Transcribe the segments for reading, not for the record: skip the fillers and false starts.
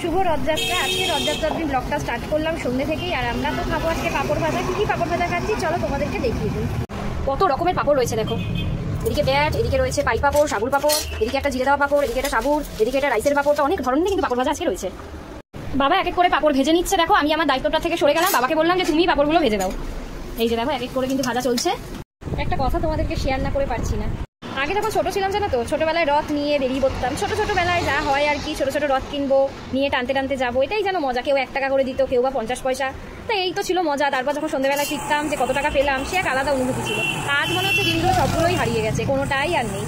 শুভ রথযাত্রা। আজকে রথযাত্রার দিন ব্লগটা স্টার্ট করলাম সন্ধ্যে থেকেই। আর আমরা তো খাবো আজকে পাঁপড় ভাজা। কী পাঁপড় ভাজা খাচ্ছি চলো তোমাদেরকে দেখিয়ে দিই। কত রকমের পাঁপড় রয়েছে দেখো। এদিকে ব্যাট, এদিকে রয়েছে পাই পাঁপড়, সাবুর পাঁপড়, এদিকে একটা জিরে দেওয়া পাঁপড়, এদিকে একটা সাবুর, এদিকে একটা রাইসের পাঁপড়। অনেক ধরনের কিন্তু পাঁপড় ভাজা আজকে রয়েছে। বাবা এক এক করে পাঁপড় ভেজে নিচ্ছে। দেখো আমি আমার দায়িত্বটা থেকে সরে গেলাম, বাবাকে বললাম যে তুমি পাঁপড়গুলো ভেজে দাও। এই যে দেখো এক এক করে কিন্তু ভাজা চলছে। একটা কথা তোমাদেরকে শেয়ার না করে পারছি না। আগে যখন ছোটো ছিলাম জানো তো, ছোটোবেলায় রথ নিয়ে বেরিয়ে পড়তাম। ছোটোবেলায় যা হয় আর কি, ছোটো ছোটো রথ কিনবো, নিয়ে টানতে টানতে যাবো, এটাই যেন মজা। কেউ 1 টাকা করে দিত, কেউ বা 50 পয়সা। তাই এই তো ছিল মজা। তারপর যখন সন্ধ্যেবেলায় ফিরতাম যে কত টাকা পেলাম, সে এক আলাদা অনুভূতি ছিল। আজ মনে হচ্ছে দিনগুলো সবগুলোই হারিয়ে গেছে, কোনোটাই আর নেই।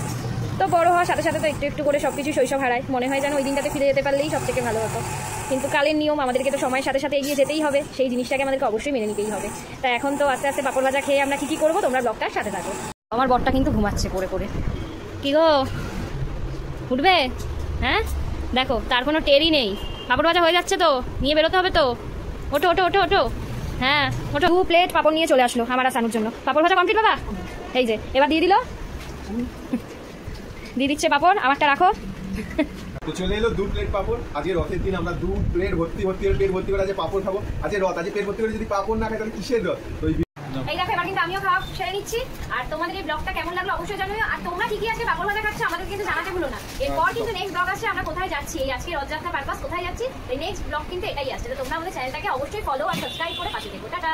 তো বড় হওয়ার সাথে সাথে তো একটু একটু করে সব কিছু শৈশব হারায়। মনে হয় যেন ওই দিনটাতে ফিরে যেতে পারলেই সব থেকে ভালো হতো। কিন্তু কালের নিয়ম, আমাদেরকে তো সময়ের সাথে সাথে এগিয়ে যেতেই হবে। সেই জিনিসটাকে আমাদেরকে অবশ্যই মেনে নিতেই হবে। তাই এখন তো আস্তে আস্তে পাঁপড় ভাজা খেয়ে আমরা কী করবো, তোমরা ব্লগটার সাথে থাকো। আমার বরটা কিন্তু ঘুমাচ্ছে পড়ে পড়ে। কি গো, উঠবে? হ্যাঁ দেখো, তার কোনো টেরই নেই। পাঁপড় ভাজা হয়ে যাচ্ছে তো, নিয়ে বেরোতে হবে তো। ওঠো ওঠো ওঠো ওঠো। হ্যাঁ ওঠো। 2 প্লেট পাঁপড় নিয়ে চলে আসলো আমার আর সানুর জন্য। পাঁপড় ভাজা কমপ্লিট বাবা? এই যে এবার দিয়ে দিল, দিয়ে দিচ্ছে পাঁপড়। আমারটা রাখো। তো চলে এলো 2 প্লেট পাঁপড়। আজকে রথের দিন আমরা 2 প্লেট ভর্তি পেট ভর্তি করে আজকে পাঁপড় খাবো। আজকে রথ, আজকে পেট ভর্তি করে যদি পাঁপড় না খাই তাহলে কিসের রথ? তো এই দেখো এবার কিন্তু আমিও খাওয়া সেরে নিচ্ছি। আর তোমাদের এই ব্লগটা কেমন লাগলো অবশ্যই জানিও। আর তোমরা কি কি আজকে পাঁপড় ভাজা খাচ্ছ আমাদের কিন্তু জানাতে ভুলো না। এরপর কিন্তু নেক্সট ব্লগ আসছে আমরা কোথায় যাচ্ছি, এই আজকে রথযাত্রা পারপাস কোথায় যাচ্ছি, এই নেক্সট ব্লগ কিন্তু এটাই আসছে। তো তোমরা আমাদের চ্যানেলটাকে অবশ্যই ফলো আর সাবস্ক্রাইব করে পাশে থেকো। টাটা।